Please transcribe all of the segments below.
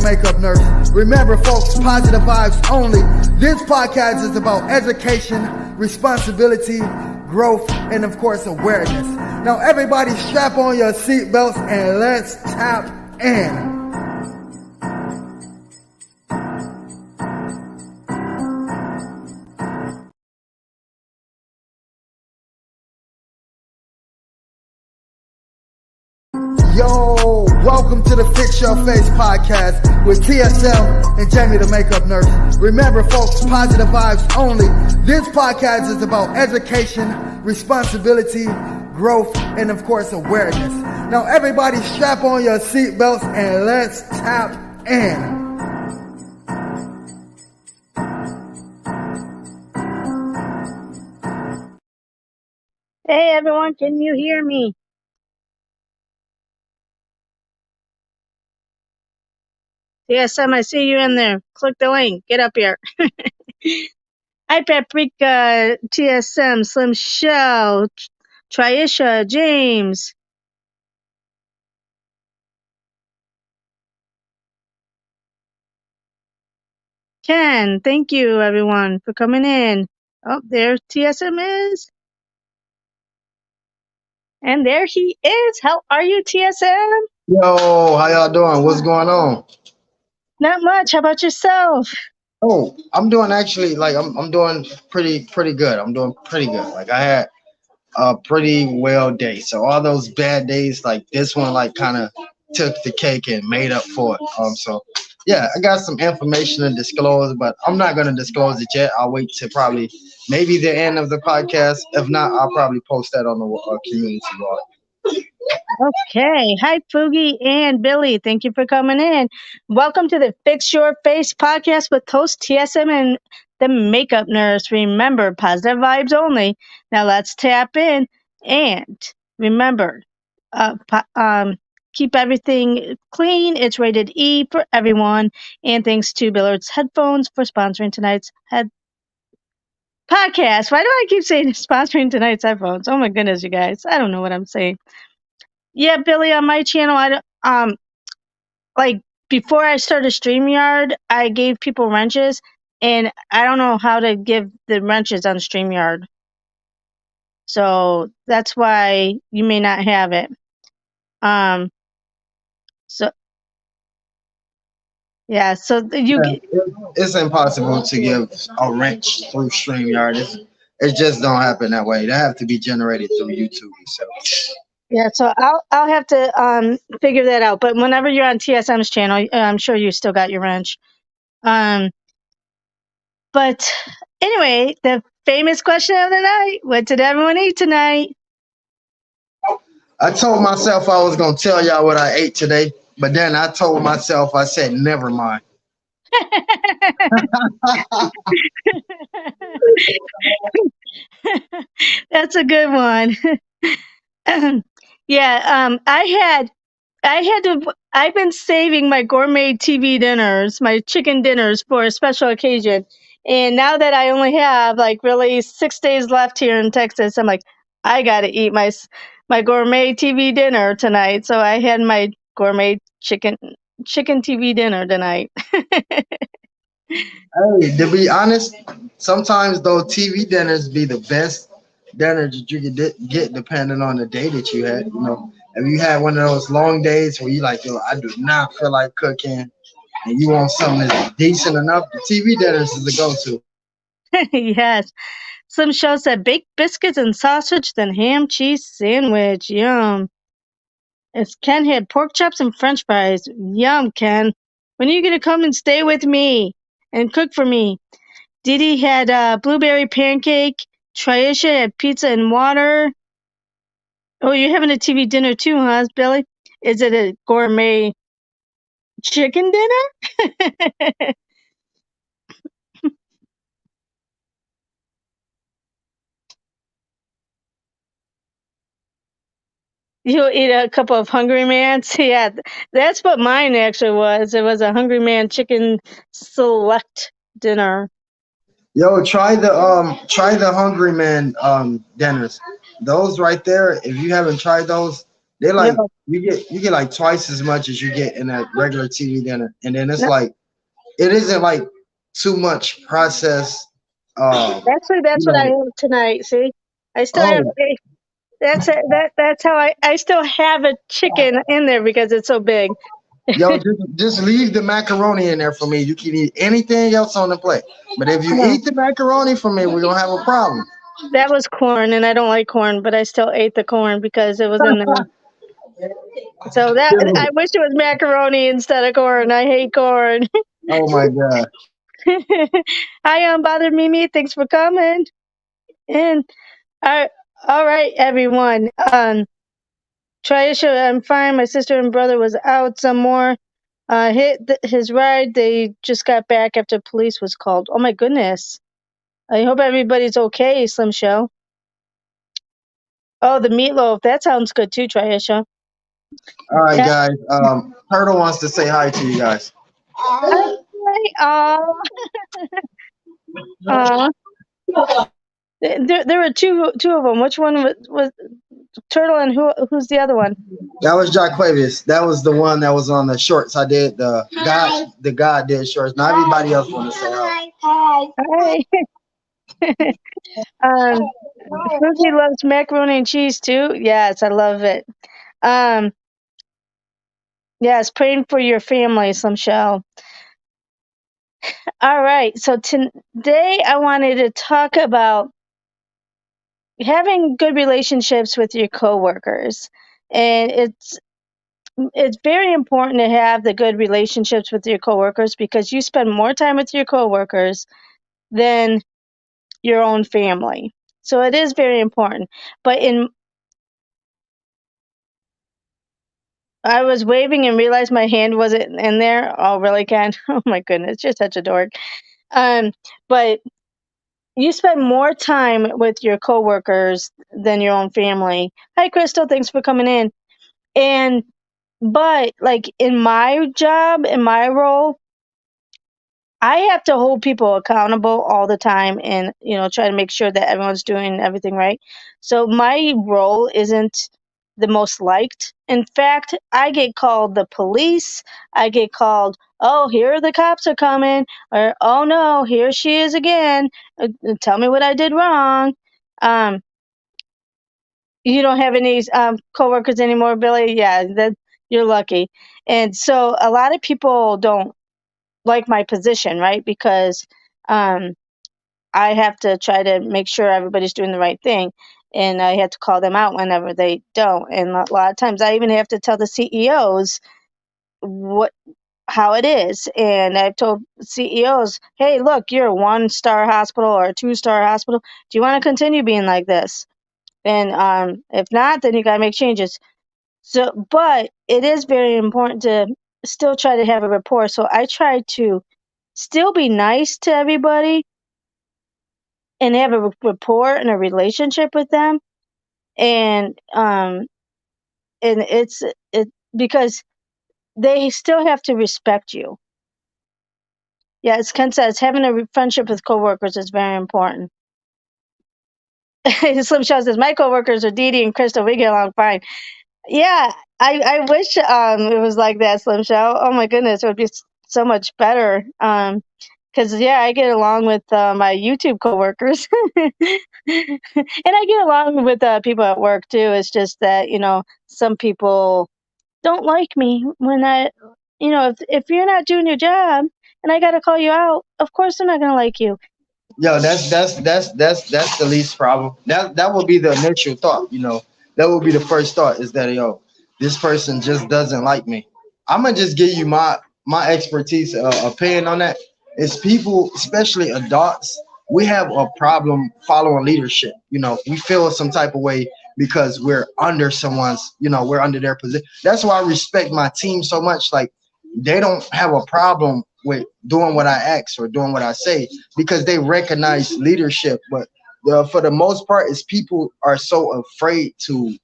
Makeup Nurse. Remember, folks, positive vibes only. This podcast is about education, responsibility, growth, and of course, awareness. Now, everybody strap on your seatbelts and let's tap in. Yo, welcome to the Fix Your Face Podcast with TSM and Jamie the Makeup Nurse. Remember, folks, positive vibes only. This podcast is about education, responsibility, growth, and of course, awareness. Now, everybody strap on your seatbelts and let's tap in. Hey everyone, can you hear me? TSM, I see you in there. Click the link. Get up here. Hi, Paprika, TSM, Slim Shell, Triisha, James. Ken, thank you everyone for coming in. Oh, there TSM is. And there he is. How are you, TSM? Yo, how y'all doing? What's going on? Not much. How about yourself? Oh, I'm doing actually I'm doing pretty good. I'm doing pretty good. Like I had a pretty well day. So all those bad days, like this one, like kind of took the cake and made up for it. So yeah, I got some information to disclose, but I'm not gonna disclose it yet. I'll wait to probably maybe the end of the podcast. If not, I'll probably post that on the community blog. Okay. Hi, Foogie and Billy. Thank you for coming in. Welcome to the Fix Your Face Podcast with host TSM and the Makeup Nurse. Remember, positive vibes only. Now let's tap in and remember, keep everything clean. It's rated E for everyone. And thanks to Billard's Headphones for sponsoring tonight's podcast. Why do I keep saying sponsoring tonight's headphones? Oh my goodness, you guys. I don't know what I'm saying. Yeah, Billy, on my channel, like before I started StreamYard, I gave people wrenches, and I don't know how to give the wrenches on StreamYard. So that's why you may not have it. So yeah, It's impossible to give a wrench through StreamYard. It just don't happen that way. They have to be generated through YouTube. So yeah, so I'll have to figure that out. But whenever you're on TSM's channel, I'm sure you still got your wrench. But anyway, the famous question of the night: what did everyone eat tonight? I told myself I was gonna tell y'all what I ate today, but then I told myself, I said, never mind. That's a good one. Yeah, I've been saving my gourmet TV dinners, my chicken dinners for a special occasion. And now that I only have like really 6 days left here in Texas, I'm like, I got to eat my gourmet TV dinner tonight. So I had my gourmet chicken TV dinner tonight. Hey, to be honest, sometimes those TV dinners be the best dinners that you could get depending on the day that you had. You know, if you had one of those long days where you like, yo, I do not feel like cooking, and you want something that's decent enough, the TV dinners is the go-to. Yes. Some show said baked biscuits and sausage, then ham cheese sandwich. Yum. It's Ken had pork chops and french fries. Yum, Ken. When are you going to come and stay with me and cook for me? Didi had blueberry pancake. Triisha had pizza and water. Oh, you're having a TV dinner too, huh, Billy? Is it a gourmet chicken dinner? You'll eat a couple of Hungry Man's? Yeah, that's what mine actually was. It was a Hungry Man chicken select dinner. Yo, try the Hungry Man dinners. Those right there, if you haven't tried those, They Yo, like you get like twice as much as you get in a regular TV dinner, and then it's no, like it isn't like too much processed. actually, You that's what I know, have tonight. See, I still have oh, that's it. That's how I still have a chicken in there because it's so big. yo, just leave the macaroni in there for me. You can eat anything else on the plate, but if you No, eat the macaroni for me, we're gonna have a problem. that was corn, and I don't like corn, but I still ate the corn because it was in there. So that I wish it was macaroni instead of corn. I hate corn. Oh my god. Hi, unbothered Mimi. Thanks for coming. And all all right, everyone. Triisha, I'm fine. My sister and brother was out some more. Hit his ride. They just got back after police was called. Oh my goodness. I hope everybody's okay, Slim Show. Oh, the meatloaf. That sounds good too, Triisha. All right, Yeah. guys. Turtle wants to say hi to you guys. Hi. Uh, there were two of them. Which one was Turtle and who's the other one? That was Jaquavius. That was the one that was on the shorts. I did the guy. The guy did shorts. Not everybody else want to say hi. Hi. Susie loves macaroni and cheese too. Yes, I love it. Um, yes, praying for your family, Slim Shell. All right. So today I wanted to talk about having good relationships with your coworkers. And it's very important to have the good relationships with your coworkers because you spend more time with your coworkers than your own family. So it is very important. But I was waving and realized my hand wasn't in there. Oh, really, Ken? Oh my goodness, you're such a dork. Um, but you spend more time with your coworkers than your own family. Hi, Crystal. Thanks for coming in. And but like in my job, in my role, I have to hold people accountable all the time and, try to make sure that everyone's doing everything right. So my role isn't the most liked. In fact, I get called the police. I get called, oh, here the cops are coming, or oh no, here she is again. Tell me what I did wrong. Um, you don't have any coworkers anymore, Billy? Yeah, that you're lucky. And so a lot of people don't like my position, right? Because um, I have to try to make sure everybody's doing the right thing, and I have to call them out whenever they don't. And a lot of times, I even have to tell the CEOs what how it is. And I've told CEOs, "Hey, look, you're a 1-star hospital or a 2-star hospital. Do you want to continue being like this? And if not, then you got to make changes." So, but it is very important to still try to have a rapport. So I try to still be nice to everybody and have a rapport and a relationship with them. And it's it because they still have to respect you. Yeah, as Ken says, having a friendship with coworkers is very important. Slim Shaw says my coworkers are Dee Dee and Crystal. We get along fine. Yeah, I wish it was like that, Slim Show. Oh my goodness, it would be so much better. Because yeah, I get along with my YouTube coworkers, and I get along with people at work too. It's just that some people don't like me when if you're not doing your job and I got to call you out, of course they're not gonna like you. Yo, that's the least problem. That would be the initial thought. That would be the first thought is that this person just doesn't like me. I'm gonna just give you my expertise opinion on that. Is people, especially adults, we have a problem following leadership. We feel some type of way because we're under someone's. We're under their position. That's why I respect my team so much. Like they don't have a problem with doing what I ask or doing what I say because they recognize leadership. But for the most part, is people are so afraid to,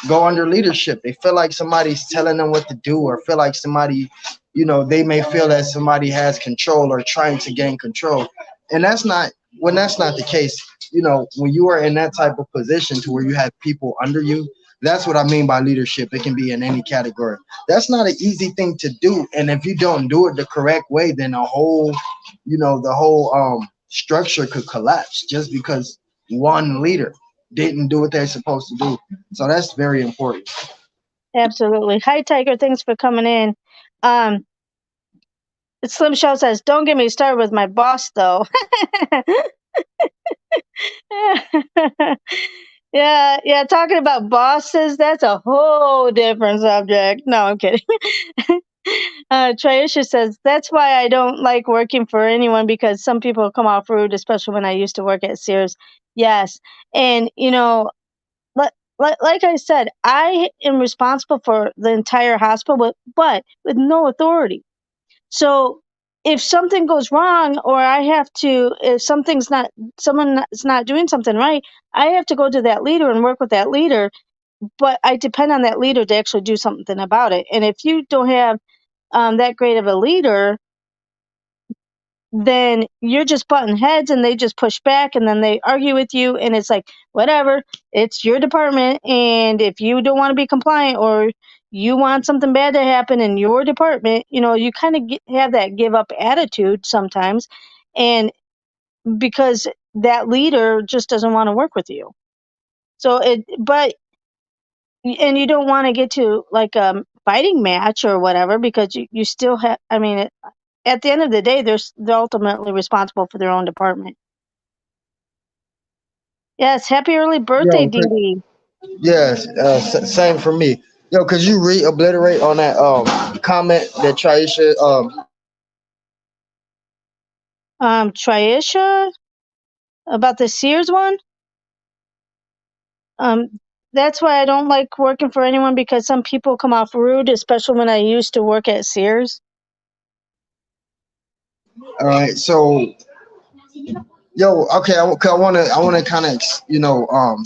go under leadership. They feel like somebody's telling them what to do, or feel like somebody, they may feel that somebody has control or trying to gain control. And that's not the case. When you are in that type of position to where you have people under you, That's what I mean by leadership. It can be in any category. That's not an easy thing to do. And if you don't do it the correct way, then the whole structure could collapse just because one leader didn't do what they're supposed to do. So that's very important. Absolutely. Hi, Tiger. Thanks for coming in. Um, Slim Show says, "Don't get me started with my boss, though." Yeah. Talking about bosses, that's a whole different subject. No, I'm kidding. Triisha says, "That's why I don't like working for anyone because some people come off rude, especially when I used to work at Sears." Yes. And, like I said, I am responsible for the entire hospital, but with no authority. So if something goes wrong, or if someone's not doing something right, I have to go to that leader and work with that leader. But I depend on that leader to actually do something about it. And if you don't have that great of a leader, then you're just butting heads and they just push back and then they argue with you. And it's like, whatever, it's your department. And if you don't want to be compliant, or you want something bad to happen in your department, you kind of have that give up attitude sometimes. And because that leader just doesn't want to work with you. And you don't want to get to like a fighting match or whatever, because you still have, at the end of the day, they're ultimately responsible for their own department. Yes, happy early birthday, Yo, Dee Dee. yes, same for me. Yo, could you re-obliterate on that comment that Traisha Triisha, about the Sears one. That's why I don't like working for anyone, because some people come off rude, especially when I used to work at Sears. all right, so yo, okay, I want to kind of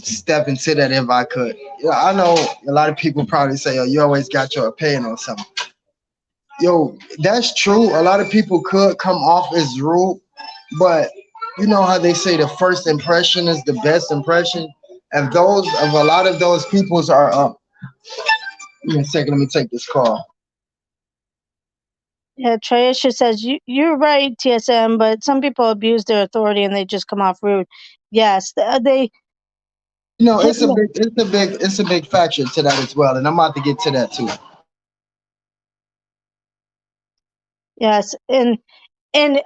step into that if I could. Yeah, I know a lot of people probably say, "Oh, you always got your opinion on something." Yo, that's true. A lot of people could come off as rude, but you know how they say the first impression is the best impression. If a lot of those people's are give me a second, let me take this call. Yeah, Triisha says, you're right, TSM, but some people abuse their authority and they just come off rude. Yes, they. It's a big factor to that as well, and I'm about to get to that too. Yes, and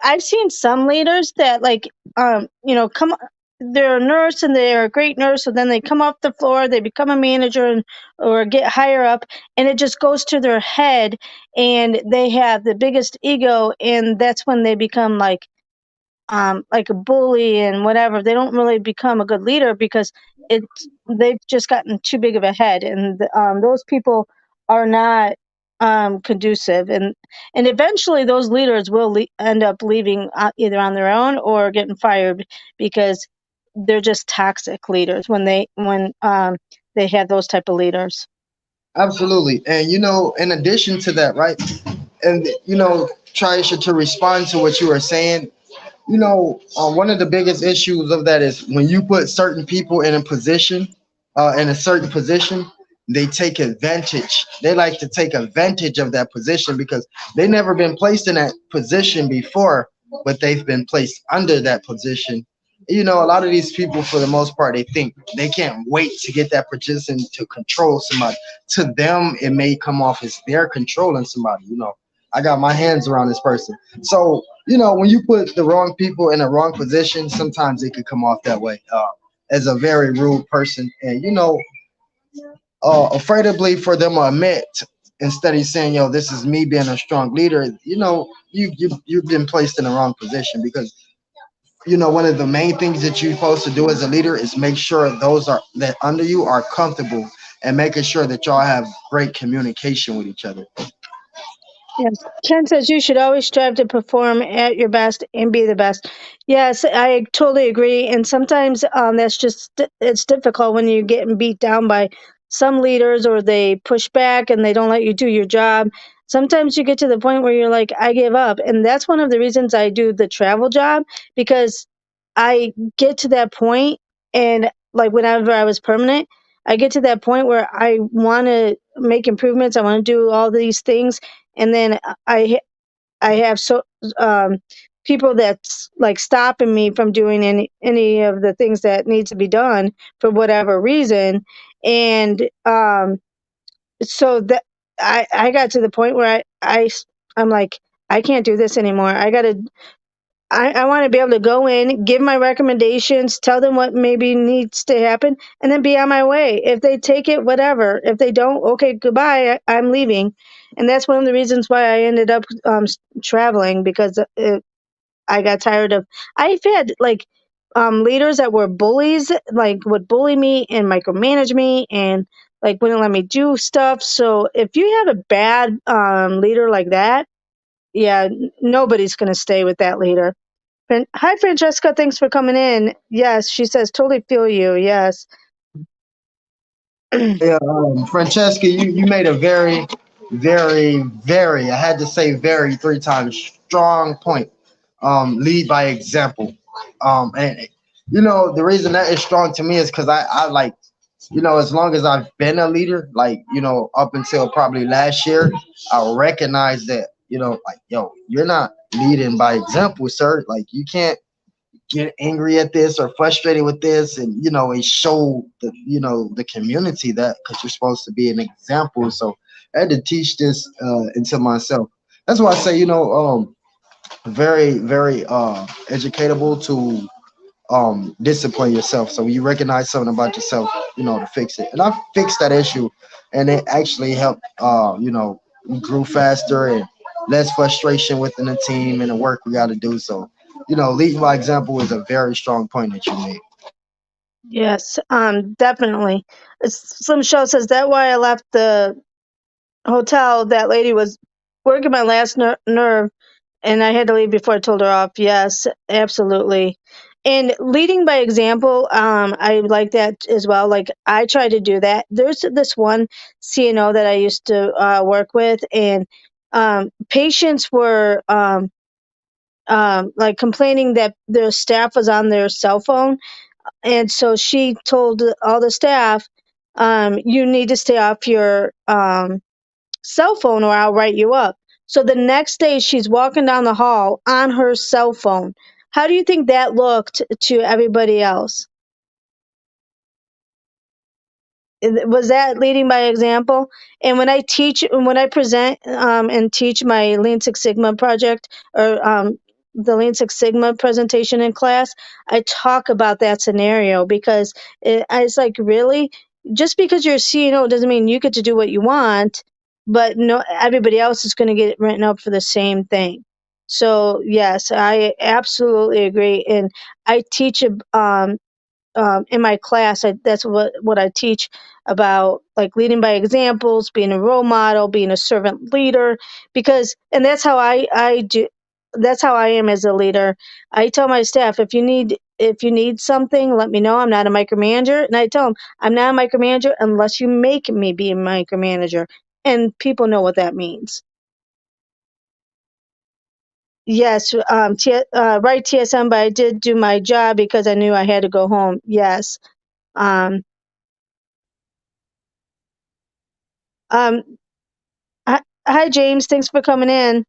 I've seen some leaders that, like, come. They're a nurse and they're a great nurse, and then they come off the floor, they become a manager, or get higher up, and it just goes to their head, and they have the biggest ego, and that's when they become like a bully and whatever. They don't really become a good leader because they've just gotten too big of a head, and those people are not conducive, and eventually those leaders will end up leaving, either on their own or getting fired, because they're just toxic leaders when they have those type of leaders. Absolutely, and in addition to that, right, and Trisha, to respond to what you were saying, one of the biggest issues of that is when you put certain people in a certain position, they take advantage. They like to take advantage of that position because they never been placed in that position before, but they've been placed under that position. A lot of these people, for the most part, they think they can't wait to get that position to control somebody. To them, it may come off as they're controlling somebody. I got my hands around this person. So, when you put the wrong people in the wrong position, sometimes it could come off that way, as a very rude person. And, afraidably for them to admit, instead of saying, yo, this is me being a strong leader, you've been placed in the wrong position because, one of the main things that you're supposed to do as a leader is make sure that under you are comfortable and making sure that y'all have great communication with each other. Yes. Ken says you should always strive to perform at your best and be the best. Yes, I totally agree. And sometimes it's difficult when you're getting beat down by some leaders, or they push back and they don't let you do your job. Sometimes you get to the point where you're like, I give up. And that's one of the reasons I do the travel job, because I get to that point, and like whenever I was permanent, I get to that point where I want to make improvements. I want to do all these things, and then I have um, people that's like stopping me from doing any of the things that needs to be done for whatever reason, and so that I got to the point where I'm like, I can't do this anymore. I want to be able to go in, give my recommendations, tell them what maybe needs to happen, and then be on my way. If they take it, whatever. If they don't, okay, goodbye. I'm leaving. And that's one of the reasons why I ended up traveling, because I got tired of. I've had like leaders that were bullies, like would bully me and micromanage me, and like wouldn't let me do stuff. So if you have a bad leader like that, yeah, nobody's gonna stay with that leader. Hi, Francesca. Thanks for coming in. Yes, she says, totally feel you. Yes. Yeah, Francesca, you made a very, very, very, I had to say very 3 times, strong point. Lead by example. And the reason that is strong to me is because I like, as long as I've been a leader, like, up until probably last year, I recognize that, like, yo, you're not leading by example, sir. Like, you can't get angry at this or frustrated with this, and and show the community that, because you're supposed to be an example. So I had to teach this into myself. That's why I say, very, very educatable to discipline yourself. So when you recognize something about yourself, to fix it. And I fixed that issue, and it actually helped we grew faster and less frustration within the team and the work we got to do. So leading by example is a very strong point that you made. Yes, definitely. Slim Show says that why I left the hotel. That lady was working my last nerve, and I had to leave before I told her off. Yes, absolutely. And leading by example, I like that as well. Like I try to do that. There's this one CNO that I used to work with, and patients were like complaining that their staff was on their cell phone, and so she told all the staff, "You need to stay off your cell phone, or I'll write you up." So the next day, she's walking down the hall on her cell phone. How do you think that looked to everybody else? Was that leading by example? And when I present and teach my Lean Six Sigma project, or the Lean Six Sigma presentation in class, I talk about that scenario, because it's like, really, just because you're a CNO doesn't mean you get to do what you want, but no, everybody else is going to get written up for the same thing. So yes, I absolutely agree, and I teach in my class. That's what I teach about, like leading by examples, being a role model, being a servant leader, because, and that's how I do. That's how I am as a leader. I tell my staff, if you need something, let me know. I'm not a micromanager, and I tell them I'm not a micromanager unless you make me be a micromanager, and people know what that means. Yes, right, TSM, but I did do my job because I knew I had to go home. Yes. Um, um, hi, James. Thanks for coming in.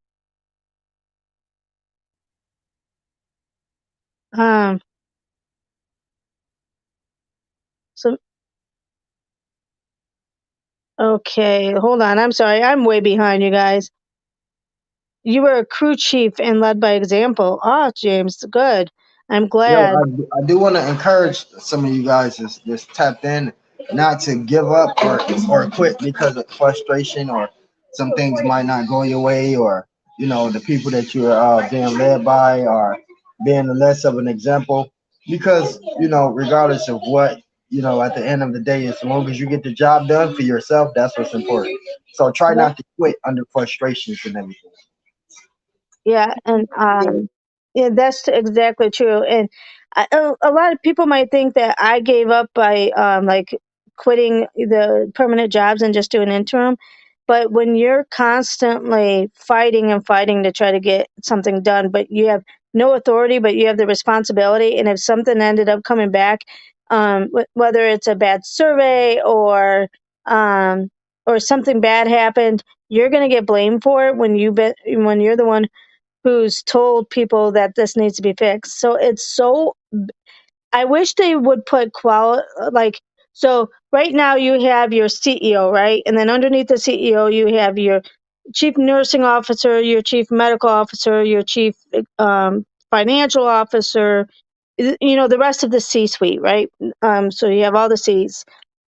Um, so okay, hold on. I'm sorry. I'm way behind, you guys. You were a crew chief and led by example. Ah, James, good. I'm Yo, glad. I do want to encourage some of you guys just tapped in, not to give up or quit because of frustration, or some things might not go your way, or the people that you're being led by are being less of an example. Because regardless of what, at the end of the day, as long as you get the job done for yourself, that's what's important. So try not to quit under frustrations and everything. Yeah, and yeah, that's exactly true. And a lot of people might think that I gave up by like quitting the permanent jobs and just doing interim. But when you're constantly fighting and fighting to try to get something done, but you have no authority, but you have the responsibility, and if something ended up coming back, whether it's a bad survey or something bad happened, you're going to get blamed for it when you're the one who's told people that this needs to be fixed. So I wish they would put so right now you have your CEO, right? And then underneath the CEO, you have your chief nursing officer, your chief medical officer, your chief financial officer, the rest of the C-suite, right? So you have all the C's.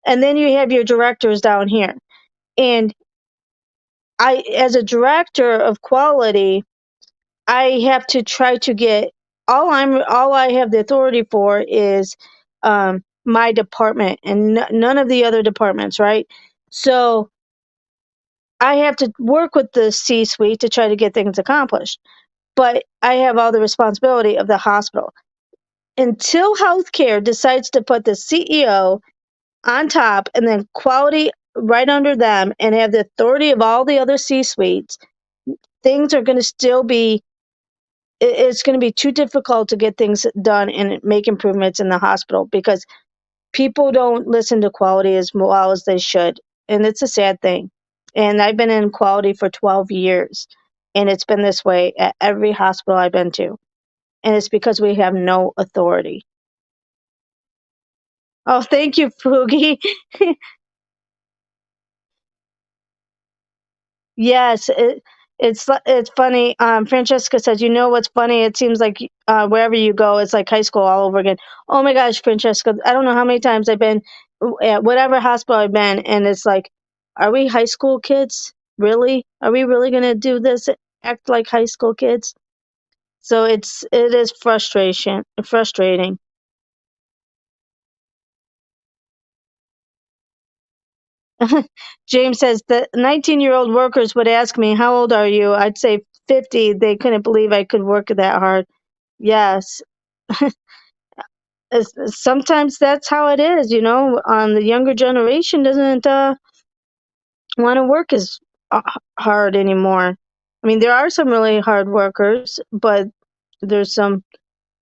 And then you have your directors down here. And as a director of quality, I have to try to get all I have the authority for is my department and none of the other departments, right? So I have to work with the C-suite to try to get things accomplished, but I have all the responsibility of the hospital. Until healthcare decides to put the CEO on top and then quality right under them and have the authority of all the other C-suites, things are going to still be it's going to be too difficult to get things done and make improvements in the hospital because people don't listen to quality as well as they should. And it's a sad thing. And I've been in quality for 12 years, and it's been this way at every hospital I've been to. And it's because we have no authority. Oh, thank you, Poogie. Yes, it's funny. Francesca says, "You know what's funny? It seems like wherever you go, it's like high school all over again." Oh my gosh, Francesca! I don't know how many times I've been at whatever hospital I've been, and it's like, are we high school kids? Really? Are we really gonna do this? Act like high school kids? So it is frustrating. James says the 19-year-old workers would ask me, "How old are you?" I'd say 50. They couldn't believe I could work that hard. Yes. Sometimes that's how it is, the younger generation doesn't want to work as hard anymore. I mean, there are some really hard workers, but there's some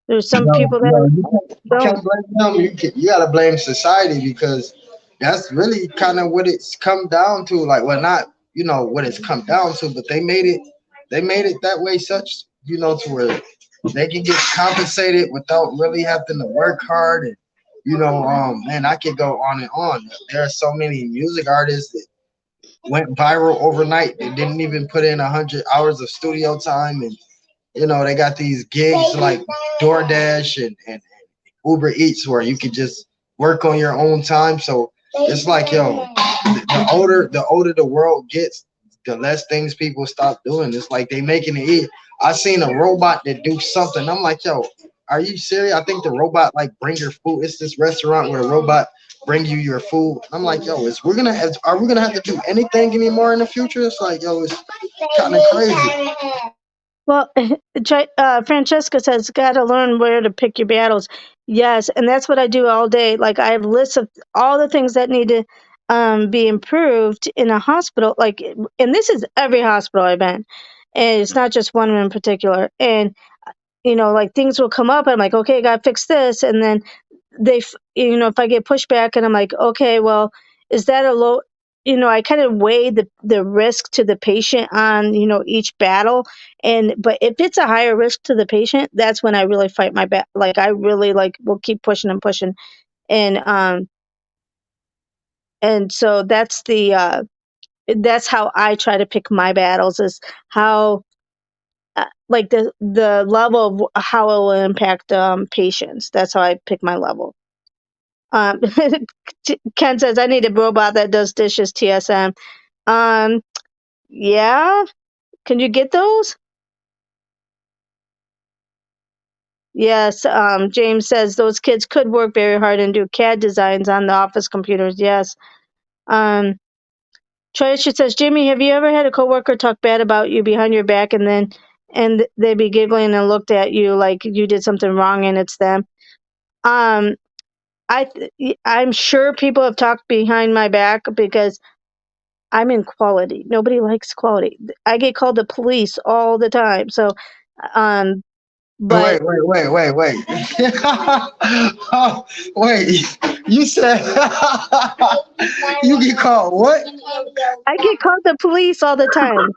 people that You can't don't. blame them. You gotta blame society because that's really kind of what it's come down to. Like, well, not what it's come down to, but they made it that way, such to where they can get compensated without really having to work hard. And man, I could go on and on. There are so many music artists that went viral overnight. They didn't even put in 100 hours of studio time, and they got these gigs like DoorDash and Uber Eats where you could just work on your own time. So it's like, the older the world gets, the less things people stop doing. It's like they making it easy. I seen a robot that do something. I'm like, yo, are you serious? I think the robot like bring your food. It's this restaurant where the robot bring you your food. I'm like, yo, are we gonna have to do anything anymore in the future? It's like, yo, it's kind of crazy. Well, Francesca says, got to learn where to pick your battles. Yes, and that's what I do all day. Like I have lists of all the things that need to be improved in a hospital. Like, and this is every hospital I've been, and it's not just one in particular. And like things will come up. I'm like, okay, I got to fix this, and then if I get pushback, and I'm like, okay, well, is that a low? I kind of weigh the risk to the patient on each battle, but if it's a higher risk to the patient, that's when I really fight my bat. Like I really will keep pushing and pushing, and so that's how I try to pick my battles is how like the level of how it will impact patients. That's how I pick my level. Um, Ken says, I need a robot that does dishes, TSM. Um, yeah. Can you get those? Yes. James says those kids could work very hard and do CAD designs on the office computers. Yes. Um, Tricia says, Jimmy, have you ever had a coworker talk bad about you behind your back and they be giggling and looked at you like you did something wrong and it's them? Um, I'm sure people have talked behind my back because I'm in quality. Nobody likes quality. I get called the police all the time. So, um, But Wait. Oh, wait. You said you get called what? I get called the police all the time.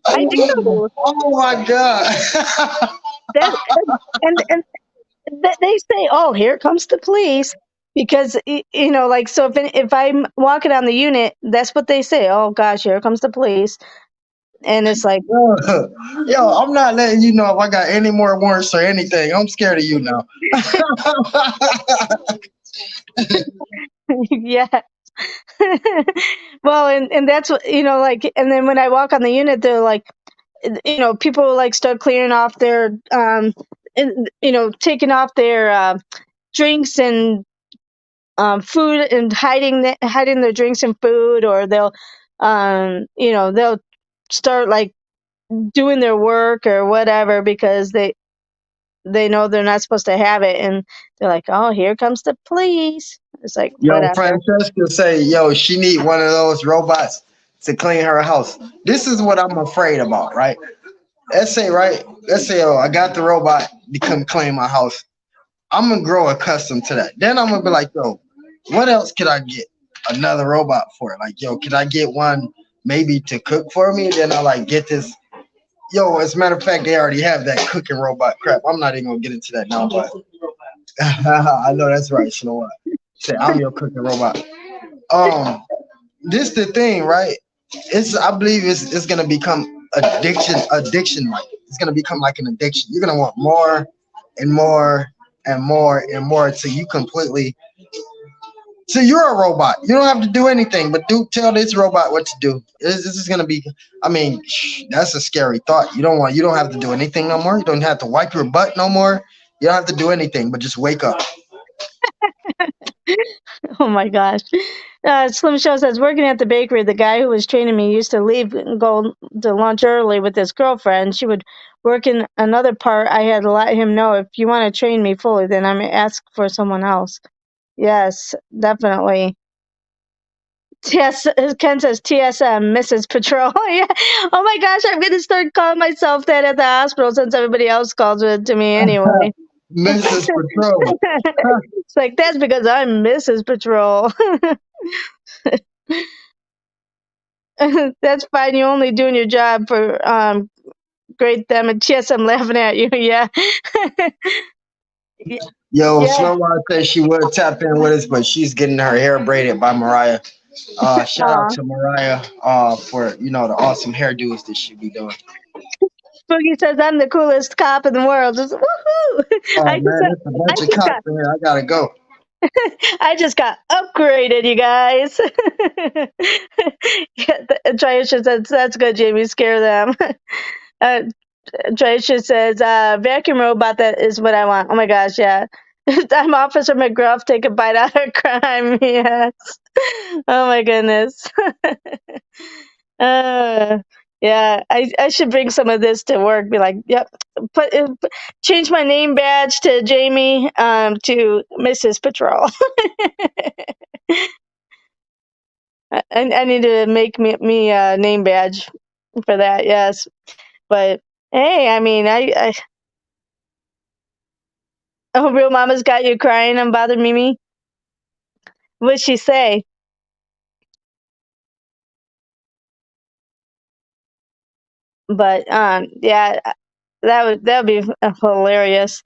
I do. Oh my god. That and they say, "Oh, here comes the police," because like so if I'm walking on the unit, that's what they say. Oh gosh, here comes the police, and it's like, Yo, I'm not letting you know if I got any more warrants or anything. I'm scared of you now. yeah. Well, and that's what like, and then when I walk on the unit, they're like, people like start clearing off their and taking off their drinks and food and hiding their drinks and food, or they'll start like doing their work or whatever because they know they're not supposed to have it, and they're like, oh, here comes the police. It's like, Yo, whatever. Francesca say, yo, she need one of those robots to clean her house. This is what I'm afraid about, right? Let's say, oh, I got the robot to come clean my house. I'm gonna grow accustomed to that. Then I'm gonna be like, yo, what else could I get another robot for? Like, yo, could I get one maybe to cook for me? Then I like get this. Yo, as a matter of fact, they already have that cooking robot crap. I'm not even gonna get into that now, but I know that's right. You know what? Say I'm your cooking robot. This the thing, right? I believe it's gonna become addiction like. It's gonna become like an addiction. You're gonna want more and more and more and more till you completely. So you're a robot. You don't have to do anything, but tell this robot what to do. This is gonna be. I mean, that's a scary thought. You don't have to do anything no more. You don't have to wipe your butt no more. You don't have to do anything, but just wake up. Oh my gosh. Slim Show says, working at the bakery, the guy who was training me used to leave and go to lunch early with his girlfriend. She would work in another part. I had to let him know, if you want to train me fully, then I'm going to ask for someone else. Yes, definitely. Ken says TSM, Mrs. Patrol. Yeah. Oh my gosh, I'm going to start calling myself that at the hospital since everybody else calls it to me anyway. Mrs. Patrol. It's like, that's because I'm Mrs. Patrol. That's fine. You're only doing your job for great them. And yes, I'm laughing at you. Yeah. Yo, Yeah. Snowball says she would tap in with us, but she's getting her hair braided by Mariah. Shout out to Mariah for the awesome hairdos that she be doing. Boogie says I'm the coolest cop in the world. Just, woohoo! Oh man, there's a bunch of cops in here. I gotta go. I just got upgraded, you guys. Triisha says, that's good, Jamie. Scare them. Triisha says, vacuum robot, that is what I want. Oh my gosh, yeah. I'm Officer McGruff, take a bite out of crime. Yes. Oh my goodness. Yeah, I should bring some of this to work. Be like, yep, change my name badge to Jamie to Mrs. Patrol. I need to make me a name badge for that. Yes, but hey, I mean, oh, real mama's got you crying and bothered Mimi. What'd she say? But yeah, that would be hilarious.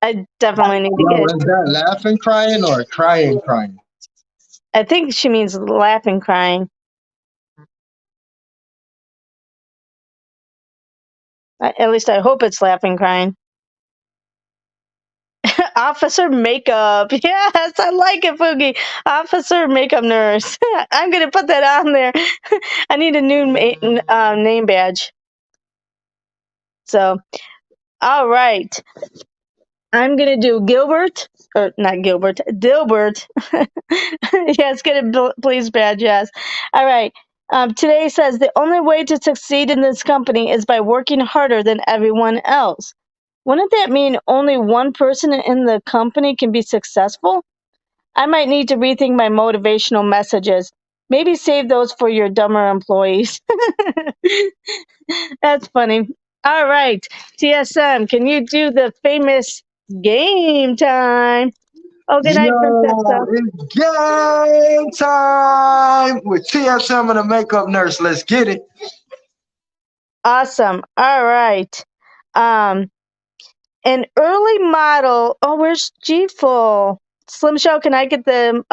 I definitely need to Yo, get. is that laughing crying or crying? I think she means laughing, crying. At least I hope it's laughing, crying. Officer Makeup. Yes, I like it, Boogie. Officer Makeup Nurse. I'm going to put that on there. I need a new name badge. So, all right. I'm going to do Gilbert. Or not Gilbert. Dilbert. Yes, get a please badge. Yes. All right. Today says the only way to succeed in this company is by working harder than everyone else. Wouldn't that mean only one person in the company can be successful? I might need to rethink my motivational messages. Maybe save those for your dumber employees. That's funny. All right, TSM, can you do the famous game time? Oh, good night, Yo, Princessa. it's game time with TSM and the Makeup Nurse. Let's get it. Awesome. All right. Um, an early model. Oh, where's G-Full? Slim Show, can I get the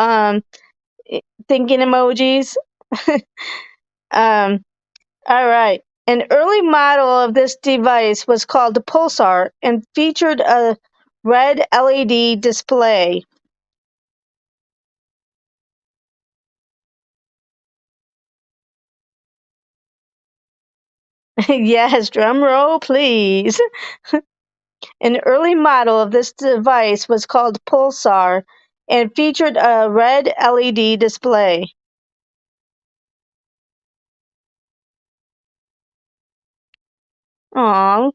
thinking emojis? um, all right. An early model of this device was called the Pulsar and featured a red LED display. Yes, drum roll, please. An early model of this device was called Pulsar and featured a red LED display. Aw,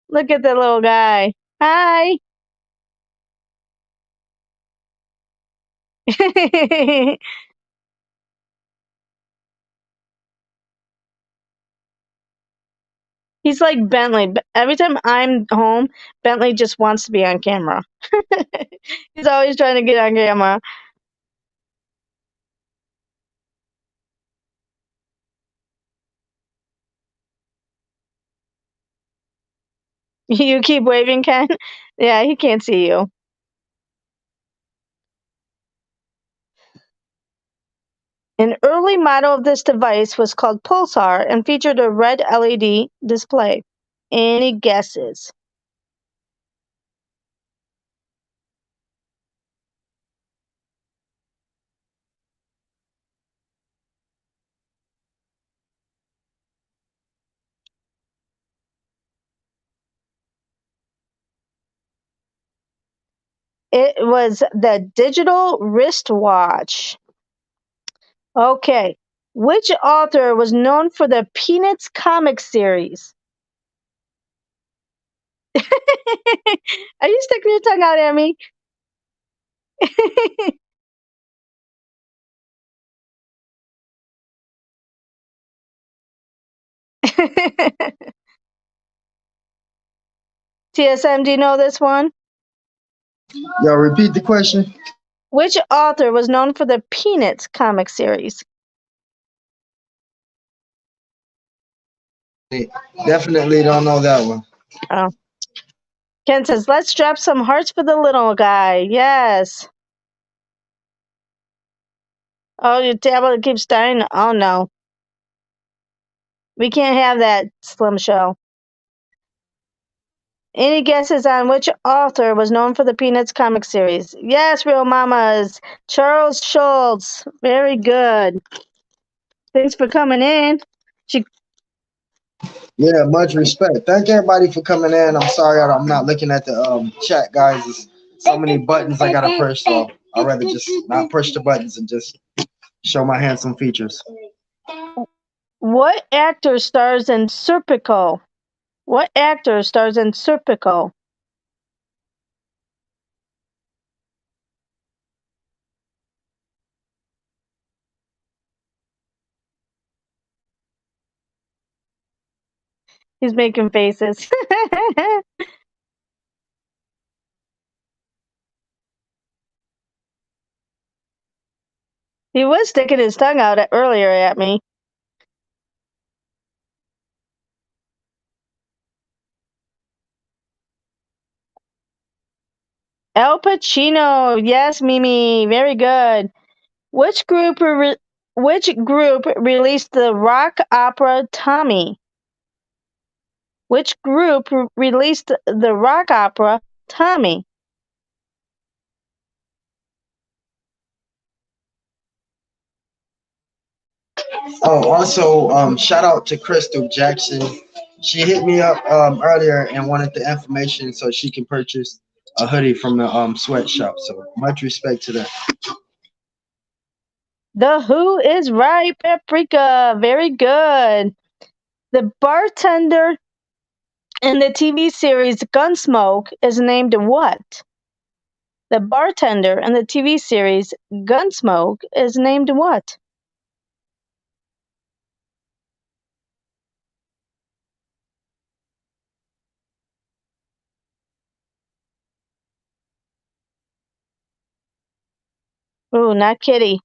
look at the little guy. Hi. He's like Bentley. Every time I'm home, Bentley just wants to be on camera. He's always trying to get on camera. You keep waving, Ken? Yeah, he can't see you. An early model of this device was called Pulsar and featured a red LED display. Any guesses? It was the digital wristwatch. Okay. Which author was known for the Peanuts comic series? Are you sticking your tongue out at me? TSM, do you know this one? Yo, repeat the question. Which author was known for the Peanuts comic series? Definitely don't know that one. Oh. Ken says, let's drop some hearts for the little guy. Yes. Oh, your tablet keeps dying? Oh, no. We can't have that, Slim Show. Any guesses on which author was known for the Peanuts comic series? Yes, Real Mamas. Charles Schultz. Very good. Thanks for coming in. Yeah, much respect. Thank everybody for coming in. I'm sorry I'm not looking at the chat, guys. There's so many buttons I gotta push, so I'd rather just not push the buttons and just show my handsome features. What actor stars in Serpico? What actor stars in Serpico? He's making faces. He was sticking his tongue out earlier at me. Al Pacino. Yes, Mimi. Very good. Which group released the rock opera Tommy? Which group released the rock opera Tommy? Oh, also, shout out to Crystal Jackson. She hit me up earlier and wanted the information so she can purchase a hoodie from the sweatshop. So much respect to that. The Who is right, Paprika. Very good. The bartender in the TV series Gunsmoke is named what? The bartender in the TV series Gunsmoke is named what? Ooh, not Kitty.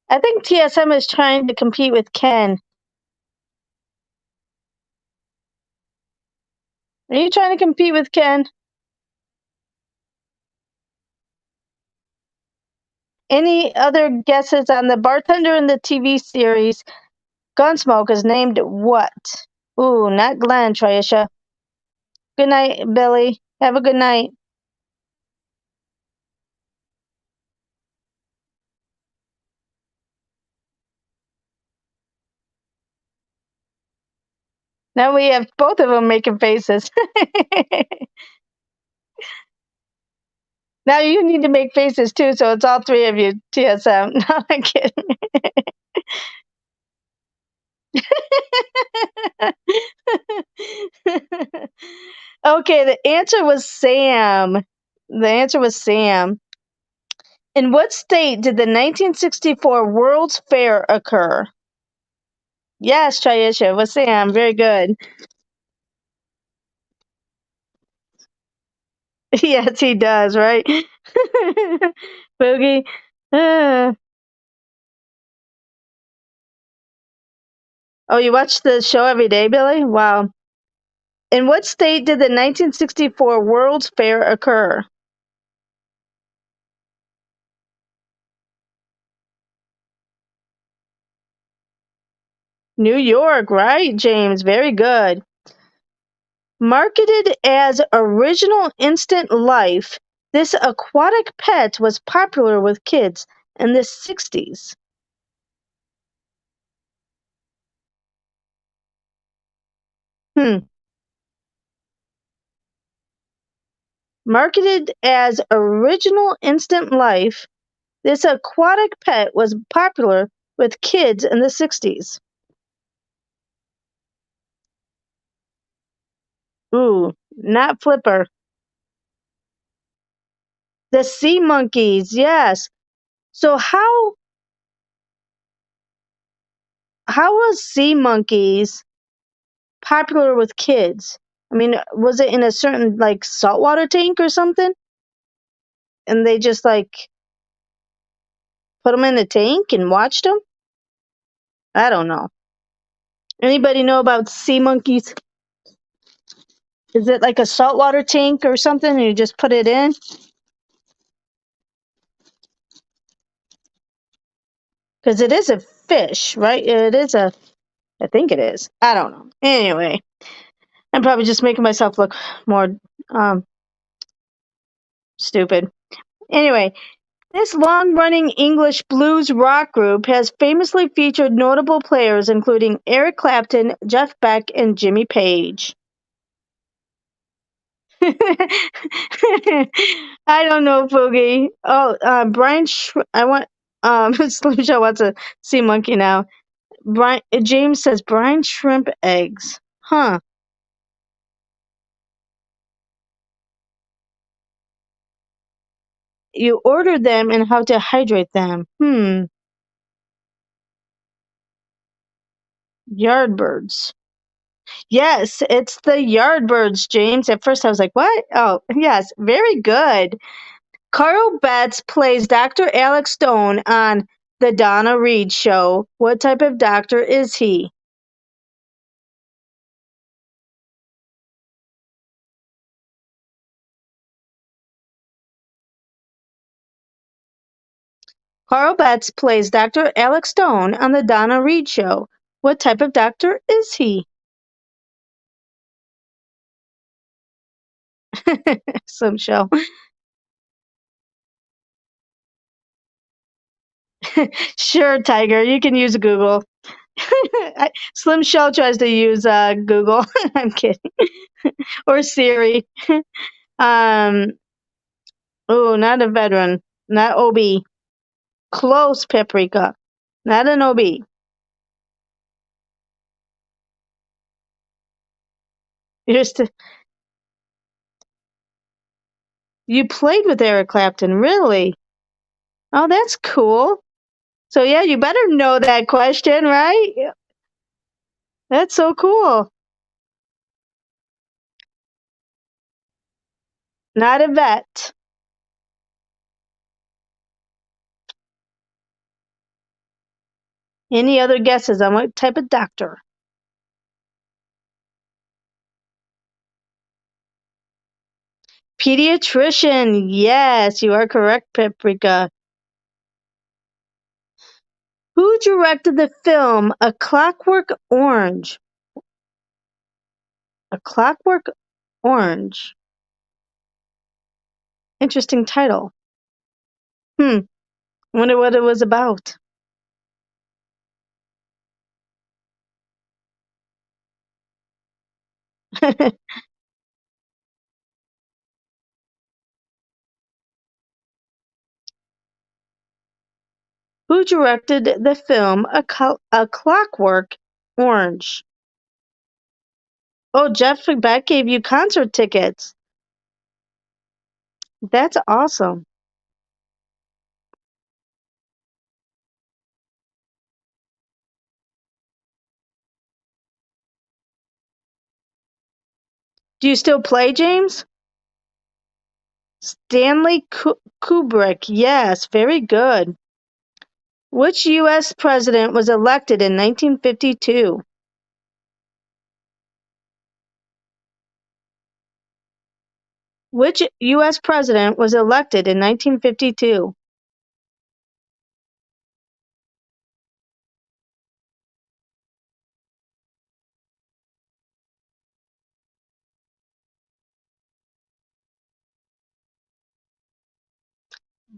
I think TSM is trying to compete with Ken. Are you trying to compete with Ken? Any other guesses on the bartender in the TV series Gunsmoke is named what? Ooh, not Glenn, Triisha. Good night, Billy. Have a good night. Now we have both of them making faces. Now you need to make faces too, so it's all three of you, TSM. No, I'm kidding. Okay, the answer was Sam. The answer was Sam. In what state did the 1964 World's Fair occur? Yes, Triisha, it was Sam. Very good. Yes, he does, right? Boogie. Uh, oh, you watch the show every day, Billy? Wow. In what state did the 1964 World's Fair occur? New York, right, James? Very good. Marketed as Original Instant Life, this aquatic pet was popular with kids in the 60s. Hmm. Marketed as Original Instant Life, this aquatic pet was popular with kids in the 60s. Ooh, not Flipper. The sea monkeys, yes. So how was sea monkeys popular with kids? I mean, was it in a certain like saltwater tank or something? And they just like put them in a tank and watched them? I don't know. Anybody know about sea monkeys? Is it like a saltwater tank or something and you just put it in? Because it is a fish, right? I think it is. I don't know. Anyway, I'm probably just making myself look more um, stupid. Anyway, this long-running English blues rock group has famously featured notable players including Eric Clapton, Jeff Beck, and Jimmy Page. I don't know, Foogie. Oh, I want. Slim Show wants a sea monkey now. Brian James says brine shrimp eggs. Huh. You ordered them and how to hydrate them. Yardbirds. Yes, it's the Yardbirds, James. At first I was like, what? Oh, yes, very good. Carl Betts plays Dr. Alex Stone on The Donna Reed Show. What type of doctor is he? Carl Betts plays Dr. Alex Stone on The Donna Reed Show. What type of doctor is he? Some show. Sure, Tiger, you can use Google. Slim Shell tries to use Google. I'm kidding. Or Siri. Um, oh, not a veteran. Not OB. Close, Paprika. Not an OB. You played with Eric Clapton, really? Oh, that's cool. So yeah, you better know that question, right? That's so cool. Not a vet. Any other guesses on what type of doctor? Pediatrician. Yes, you are correct, Paprika. Who directed the film A Clockwork Orange? A Clockwork Orange. Interesting title. Wonder what it was about. Who directed the film A Clockwork Orange? Oh, Jeff Beck gave you concert tickets. That's awesome. Do you still play, James? Stanley Kubrick. Yes, very good. Which U.S. president was elected in 1952? Which U.S. president was elected in 1952?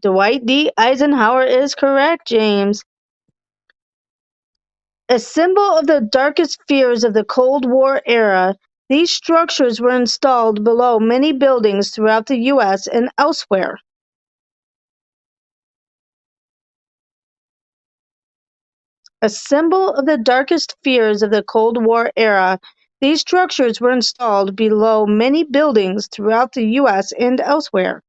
Dwight D. Eisenhower is correct, James. A symbol of the darkest fears of the Cold War era, these structures were installed below many buildings throughout the U.S. and elsewhere. A symbol of the darkest fears of the Cold War era, these structures were installed below many buildings throughout the U.S. and elsewhere.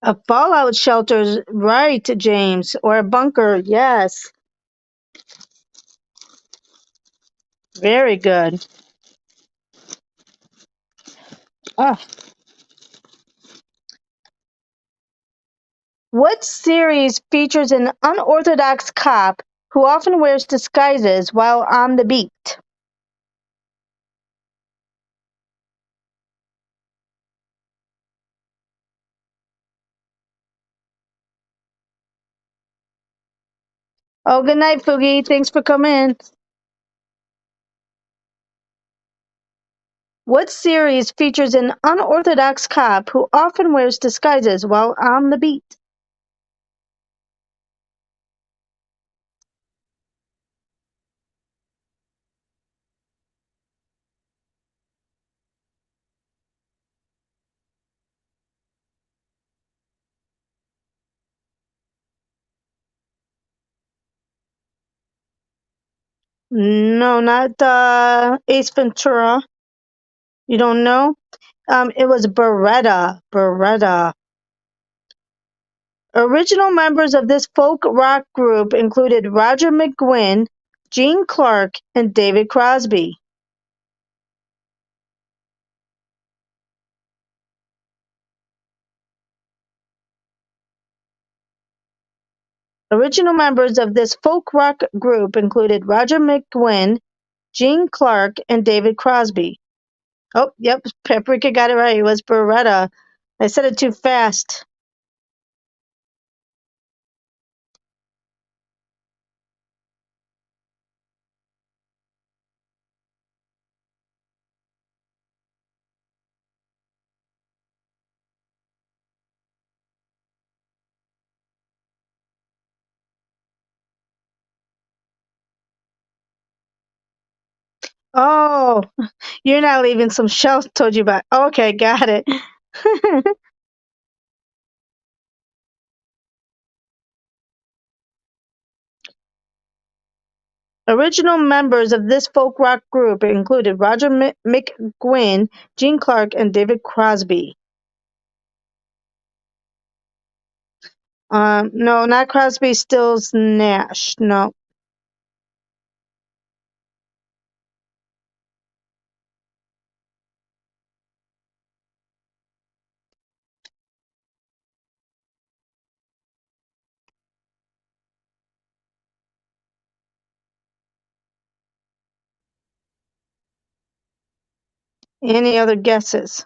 A fallout shelter, right, James, or a bunker, yes. Very good. Ah. What series features an unorthodox cop who often wears disguises while on the beat? Oh, good night, Foogie. Thanks for coming. What series features an unorthodox cop who often wears disguises while on the beat? No, not Ace Ventura. You don't know? It was Beretta. Beretta. Original members of this folk rock group included Roger McGuinn, Gene Clark, and David Crosby. Original members of this folk rock group included Roger McGuinn, Gene Clark, and David Crosby. Oh, yep, Paprika got it right. It was Beretta. I said it too fast. Oh, you're not leaving some shells told you about. Okay, got it. Original members of this folk rock group included Roger McGuinn, Gene Clark, and David Crosby. No, not Crosby, Stills, Nash. No. Any other guesses?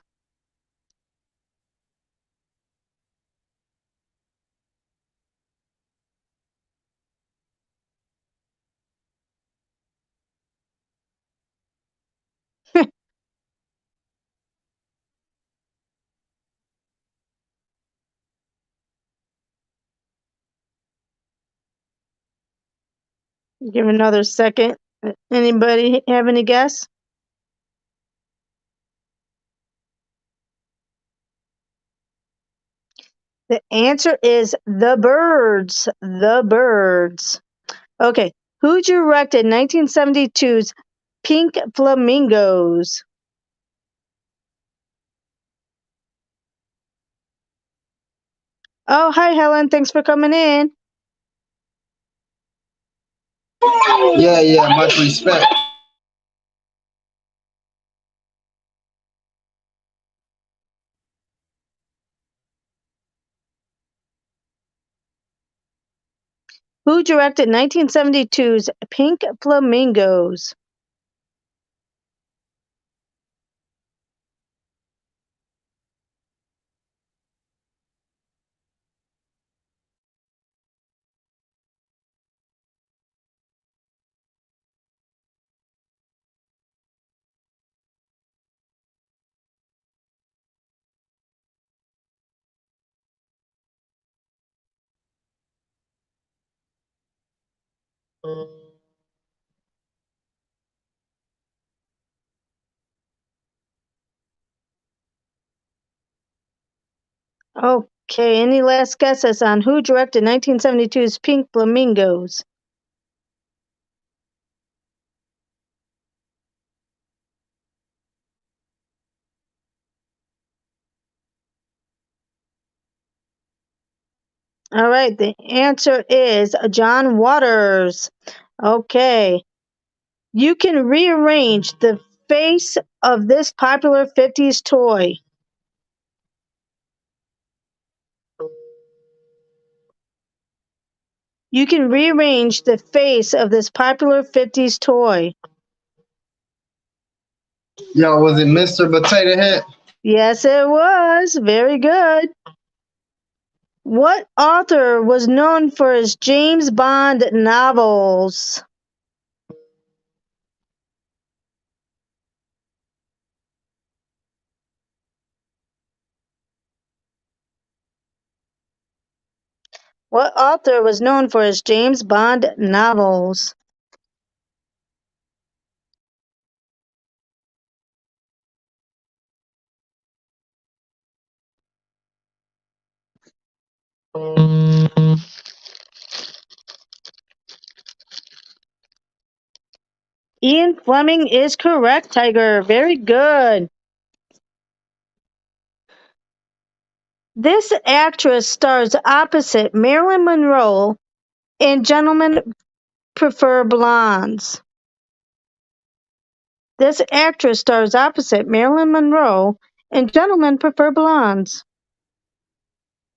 Give another second. Anybody have any guess? The answer is The Birds. The Birds. Okay. Who directed 1972's Pink Flamingos? Oh, hi, Helen. Thanks for coming in. Yeah, yeah, much respect. Who directed 1972's Pink Flamingos? Okay, any last guesses on who directed 1972's Pink Flamingos? All right, the answer is John Waters. Okay. You can rearrange the face of this popular 50s toy. You can rearrange the face of this popular 50s toy. Yo, was it Mr. Potato Head? Yes, it was. Very good. What author was known for his James Bond novels? What author was known for his James Bond novels? Ian Fleming is correct, Tiger. Very good. This actress stars opposite Marilyn Monroe in Gentlemen Prefer Blondes. This actress stars opposite Marilyn Monroe in Gentlemen Prefer Blondes.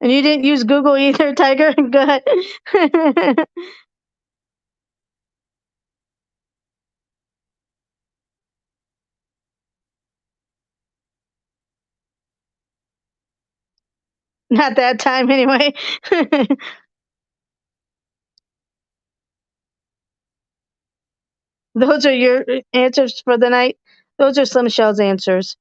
And you didn't use Google either, Tiger? Good. Not that time, anyway. Those are your answers for the night. Those are Slim Shell's answers.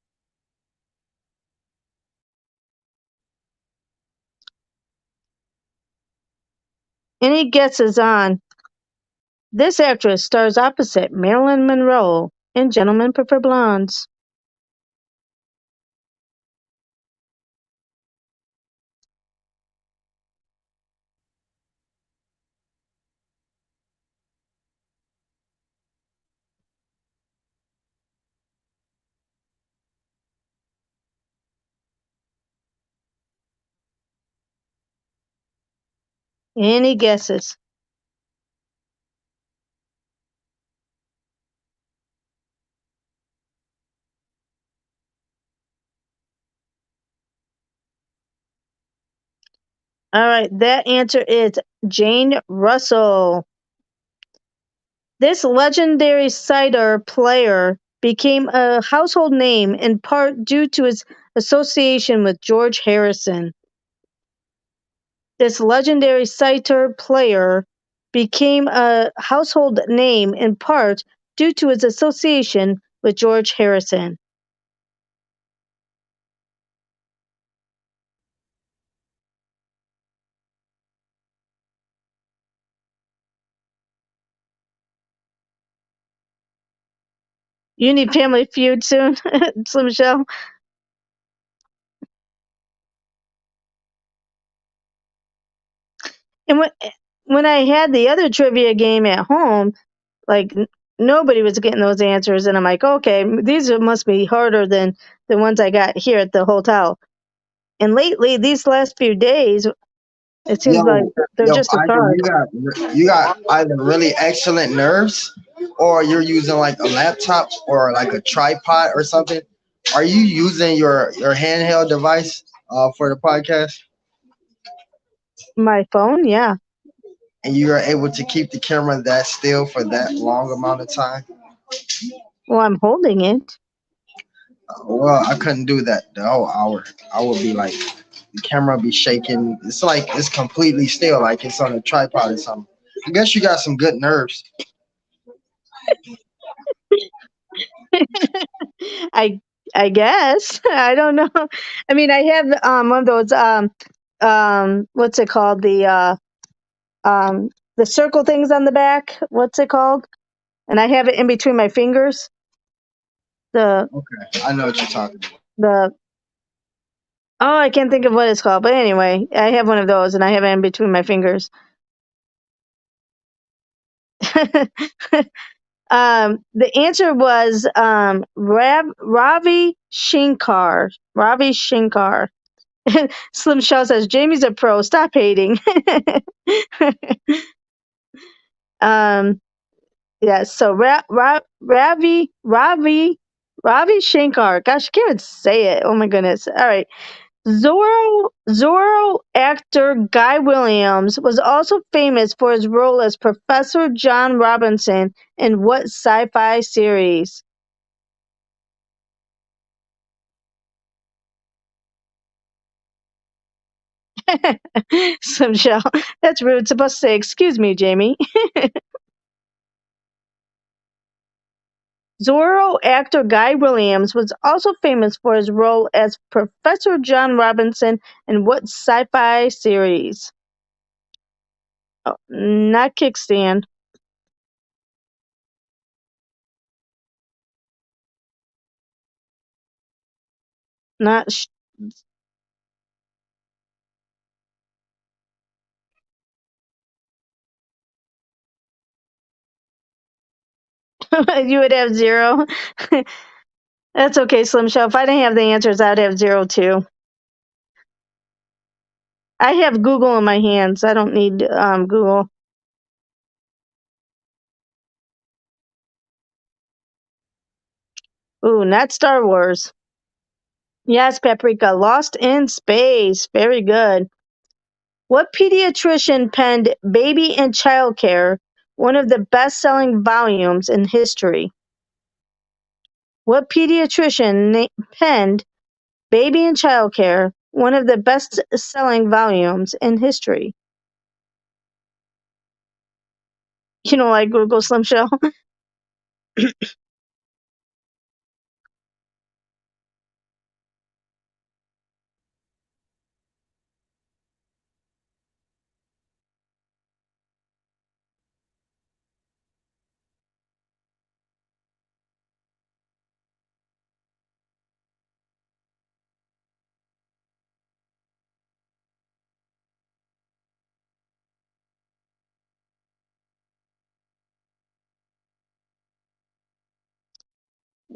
Any guesses on this actress stars opposite Marilyn Monroe and gentlemen prefer blondes. Any guesses? All right, that answer is Jane Russell. This legendary cider player became a household name in part due to his association with George Harrison. This legendary cider player became a household name in part due to his association with George Harrison. You need Family Feud soon, Slim Shell. And when I had the other trivia game at home, like nobody was getting those answers, and I'm like, okay, these must be harder than the ones I got here at the hotel. And lately, these last few days, it seems like Yo, they're yo, just as either hard. you got either really excellent nerves, or you're using like a laptop or like a tripod or something. Are you using your handheld device for the podcast, My phone, yeah. and you are able to keep the camera that still for that long amount of time? Well, I'm holding it. Well, I couldn't do that the whole hour. I would be like, the camera be shaking. It's like it's completely still, like it's on a tripod or something. I guess you got some good nerves. I I guess I don't know. I mean, I have one of those what's it called, the circle things on the back. What's it called? And I have it in between my fingers. The Okay, I know what you're talking about. the Oh, I can't think of what it's called, but anyway, I have one of those, and I have it in between my fingers. The answer was Ravi Shankar. Ravi Shankar. Slim Shaw says Jamie's a pro. Stop hating. um, yeah. So Ravi Shankar. Gosh, I can't even say it. Oh my goodness. All right. Zorro actor Guy Williams was also famous for his role as Professor John Robinson in what sci-fi series? Some shell. That's rude. It's supposed to say, "Excuse me, Jamie." Zorro actor Guy Williams was also famous for his role as Professor John Robinson in what sci-fi series? Oh, not Kickstand. Not. You would have zero. That's okay, Slim Show. If I didn't have the answers, I'd have zero too. I have Google in my hands. I don't need Google. Ooh, not Star Wars. Yes, Paprika. Lost in Space. Very good. What pediatrician penned Baby and Childcare, one of the best-selling volumes in history? What pediatrician penned Baby and Childcare, one of the best-selling volumes in history? You know, like Google, Slim Show.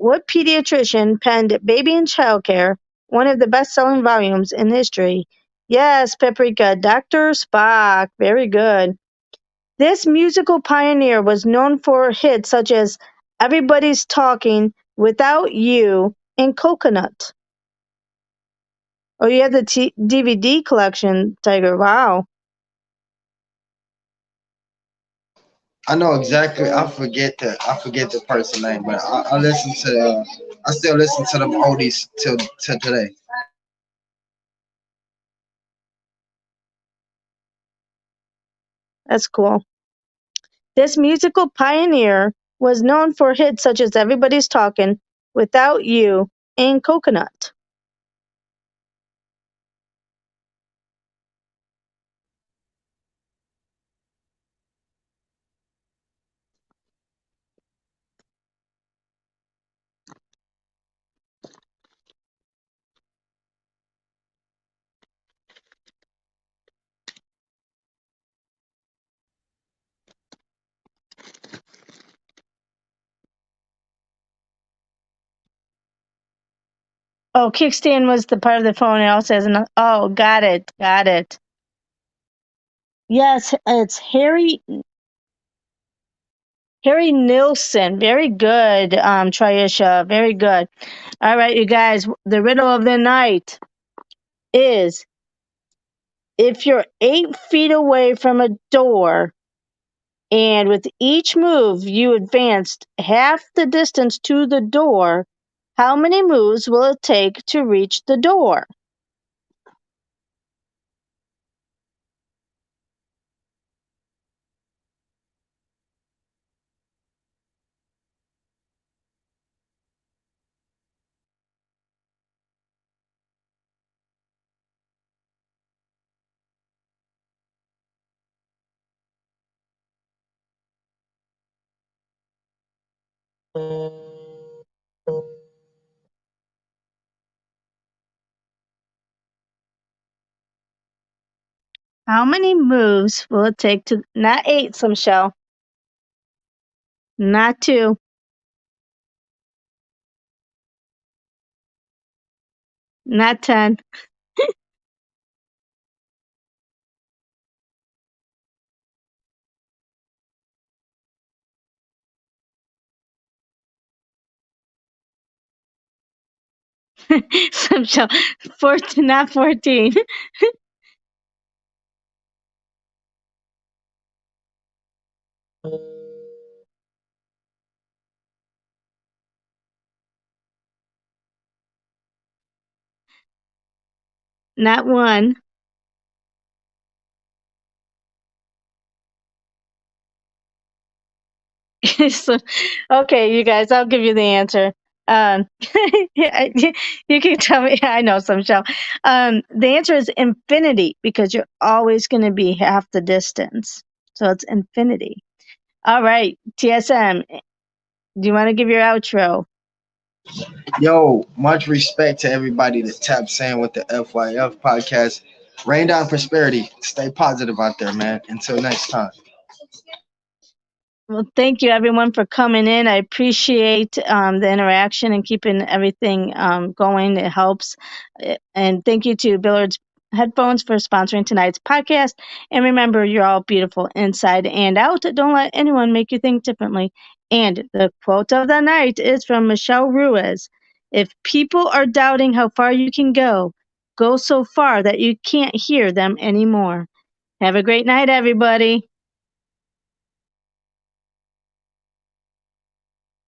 What pediatrician penned Baby and Childcare, one of the best-selling volumes in history? Yes, Paprika, Dr. Spock. Very good. This musical pioneer was known for hits such as Everybody's Talking, Without You, and Coconut. Oh, you have the DVD collection, Tiger. Wow. I know exactly. I forget the person name, but I listen to. I still listen to them oldies till today. That's cool. This musical pioneer was known for hits such as Everybody's Talking, Without You, and Coconut. Oh, kickstand was the part of the phone. It also has another. Oh, got it. Got it. Yes, it's Harry Nilsson. Very good, Triisha. Very good. All right, you guys. The riddle of the night is: if you're 8 feet away from a door, and with each move you advanced half the distance to the door, how many moves will it take to reach the door? How many moves will it take to not 8, some shell, not 2, not 10, some shell, 14, not 14, not 1. So, okay, you guys, I'll give you the answer. Yeah, you can tell me. I know some shell. The answer is infinity because you're always going to be half the distance. So it's infinity. All right, TSM, do you want to give your outro? Yo, much respect to everybody that taps in with the FYF podcast. Rain down prosperity. Stay positive out there, man. Until next time. Well, thank you everyone for coming in. I appreciate the interaction and keeping everything going. It helps. And thank you to Billard's Headphones for sponsoring tonight's podcast. And remember, you're all beautiful inside and out. Don't let anyone make you think differently. And the quote of the night is from Michelle Ruiz. If people are doubting how far you can go so far that you can't hear them anymore. Have a great night, everybody.